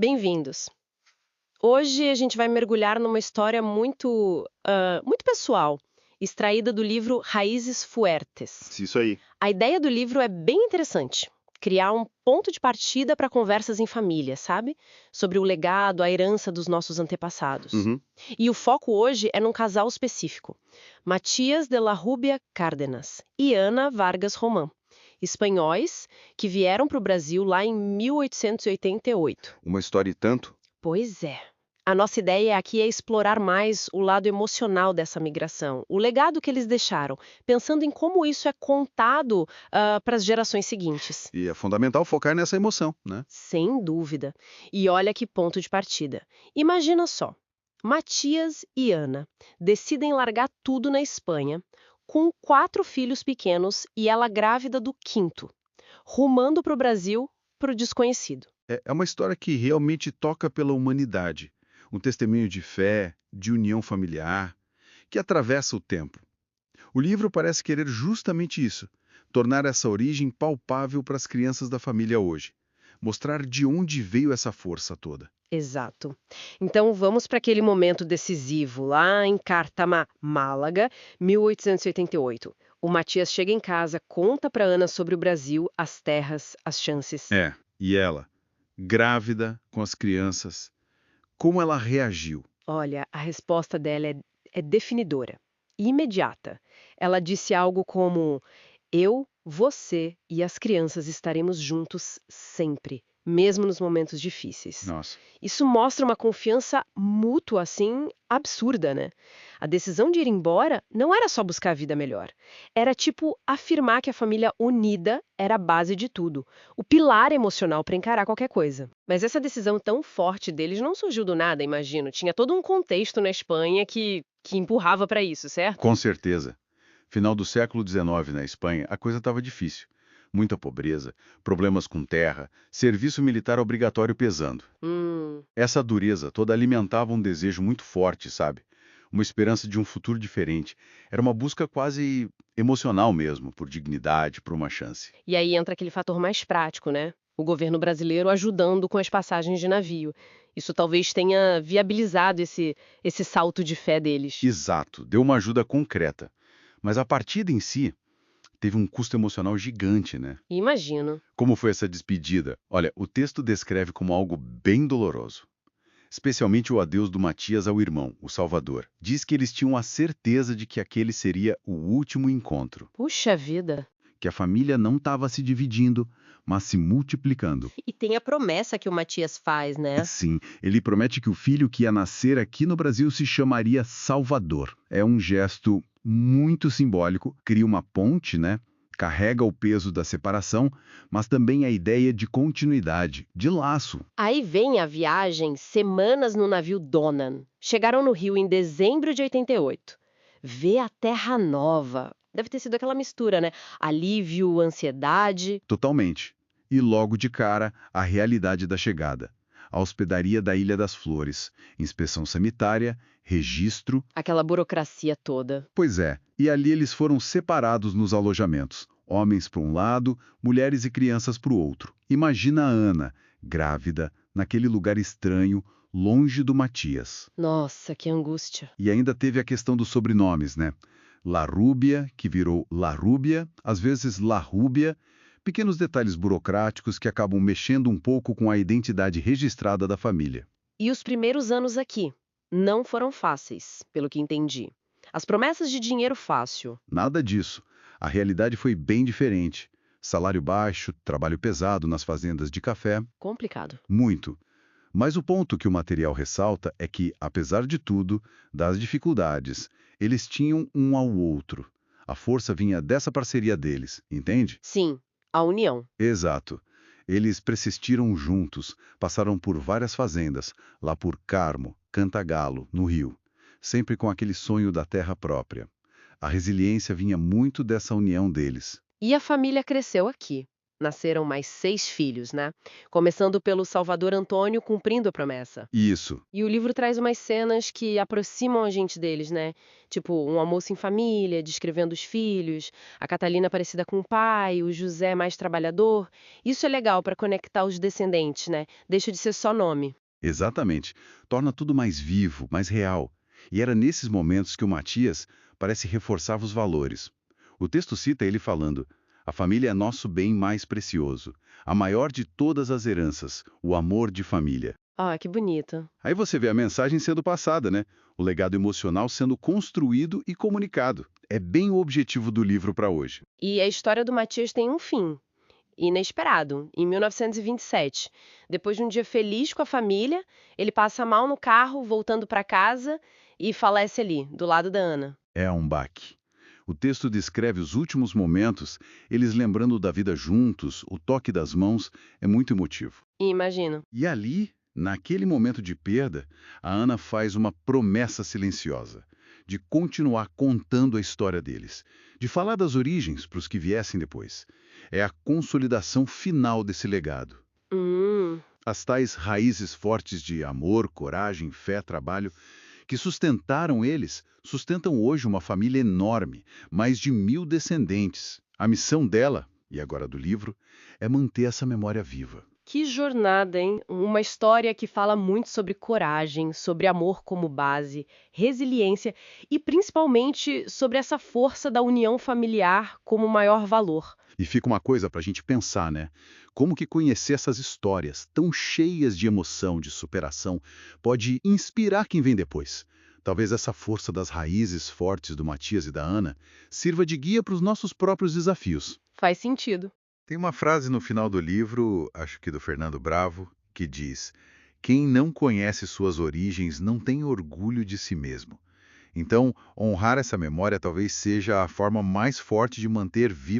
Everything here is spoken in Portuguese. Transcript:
Bem-vindos. Hoje a gente vai mergulhar numa história muito pessoal, extraída do livro Raízes Fuertes. Isso aí. A ideia do livro é bem interessante. Criar um ponto de partida para conversas em família, sabe? Sobre o legado, a herança dos nossos antepassados. Uhum. E o foco hoje é num casal específico: Matias de la Rubia Cárdenas e Ana Vargas Román, espanhóis que vieram para o Brasil lá em 1888. Uma história e tanto? Pois é. A nossa ideia aqui é explorar mais o lado emocional dessa migração, o legado que eles deixaram, pensando em como isso é contado para as gerações seguintes. E é fundamental focar nessa emoção, né? Sem dúvida. E olha que ponto de partida. Imagina só: Matias e Ana decidem largar tudo na Espanha, com 4 filhos pequenos e ela grávida do quinto, rumando para o Brasil, para o desconhecido. É uma história que realmente toca pela humanidade. Um testemunho de fé, de união familiar, que atravessa o tempo. O livro parece querer justamente isso, tornar essa origem palpável para as crianças da família hoje. Mostrar de onde veio essa força toda. Exato. Então vamos para aquele momento decisivo, lá em Cártama, Málaga, 1888. O Matias chega em casa, conta para Ana sobre o Brasil, as terras, as chances. E ela, grávida, com as crianças, como ela reagiu? Olha, a resposta dela é definidora, imediata. Ela disse algo como: eu, você e as crianças estaremos juntos sempre, mesmo nos momentos difíceis. Nossa. Isso mostra uma confiança mútua, assim, absurda, né? A decisão de ir embora não era só buscar a vida melhor. Era tipo afirmar que a família unida era a base de tudo, o pilar emocional para encarar qualquer coisa. Mas essa decisão tão forte deles não surgiu do nada, imagino. Tinha todo um contexto na Espanha que empurrava para isso, certo? Com certeza. Final do século XIX na Espanha, a coisa estava difícil. Muita pobreza, problemas com terra, serviço militar obrigatório pesando. Hum. Essa dureza toda alimentava um desejo muito forte, sabe? Uma esperança de um futuro diferente. Era uma busca quase emocional mesmo, por dignidade, por uma chance. E aí entra aquele fator mais prático, né? O governo brasileiro ajudando com as passagens de navio. Isso talvez tenha viabilizado esse salto de fé deles. Exato, deu uma ajuda concreta. Mas a partida em si teve um custo emocional gigante, né? Imagino. Como foi essa despedida? Olha, o texto descreve como algo bem doloroso. Especialmente o adeus do Matias ao irmão, o Salvador. Diz que eles tinham a certeza de que aquele seria o último encontro. Puxa vida. Que a família não estava se dividindo, mas se multiplicando. E tem a promessa que o Matias faz, né? Sim, ele promete que o filho que ia nascer aqui no Brasil se chamaria Salvador. É um gesto muito simbólico, cria uma ponte, né? Carrega o peso da separação, mas também a ideia de continuidade, de laço. Aí vem a viagem, semanas no navio Donan. Chegaram no Rio em dezembro de 88. Vê a Terra Nova. Deve ter sido aquela mistura, né? Alívio, ansiedade. Totalmente. E logo de cara, a realidade da chegada. A hospedaria da Ilha das Flores, inspeção sanitária, registro. Aquela burocracia toda. Pois é, e ali eles foram separados nos alojamentos. Homens para um lado, mulheres e crianças para o outro. Imagina a Ana, grávida, naquele lugar estranho, longe do Matias. Nossa, que angústia. E ainda teve a questão dos sobrenomes, né? La Rúbia, que virou La Rúbia, às vezes La Rúbia. Pequenos detalhes burocráticos que acabam mexendo um pouco com a identidade registrada da família. E os primeiros anos aqui não foram fáceis, pelo que entendi. As promessas de dinheiro fácil. Nada disso. A realidade foi bem diferente. Salário baixo, trabalho pesado nas fazendas de café. Complicado. Muito. Mas o ponto que o material ressalta é que, apesar de tudo, das dificuldades, eles tinham um ao outro. A força vinha dessa parceria deles, entende? Sim, a união. Exato. Eles persistiram juntos, passaram por várias fazendas, lá por Carmo, Cantagalo, no Rio, sempre com aquele sonho da terra própria. A resiliência vinha muito dessa união deles. E a família cresceu aqui. nasceram mais 6 filhos, né? Começando pelo Salvador Antônio cumprindo a promessa. Isso. E o livro traz umas cenas que aproximam a gente deles, né? Tipo, um almoço em família, descrevendo os filhos, a Catalina parecida com o pai, o José mais trabalhador. Isso é legal para conectar os descendentes, né? Deixa de ser só nome. Exatamente. Torna tudo mais vivo, mais real. E era nesses momentos que o Matias parece reforçar os valores. O texto cita ele falando: a família é nosso bem mais precioso, a maior de todas as heranças, o amor de família. Ah, que bonito. Aí você vê a mensagem sendo passada, né? O legado emocional sendo construído e comunicado. É bem o objetivo do livro para hoje. E a história do Matias tem um fim. Inesperado, em 1927. Depois de um dia feliz com a família, ele passa mal no carro, voltando para casa e falece ali, do lado da Ana. É um baque. O texto descreve os últimos momentos, eles lembrando da vida juntos, o toque das mãos, é muito emotivo. E imagino. E ali, naquele momento de perda, a Ana faz uma promessa silenciosa, de continuar contando a história deles, de falar das origens para os que viessem depois. É a consolidação final desse legado. Hum, As tais raízes fortes de amor, coragem, fé, trabalho, que sustentaram eles, sustentam hoje uma família enorme, mais de 1000 descendentes. A missão dela, e agora do livro, é manter essa memória viva. que jornada, hein? Uma história que fala muito sobre coragem, sobre amor como base, resiliência e principalmente sobre essa força da união familiar como maior valor. E fica uma coisa para a gente pensar, né? Como que conhecer essas histórias tão cheias de emoção, de superação, pode inspirar quem vem depois? Talvez essa força das raízes fortes do Matias e da Ana sirva de guia para os nossos próprios desafios. Faz sentido. Tem uma frase no final do livro, acho que do Fernando Bravo, que diz: quem não conhece suas origens não tem orgulho de si mesmo. Então, honrar essa memória talvez seja a forma mais forte de manter viva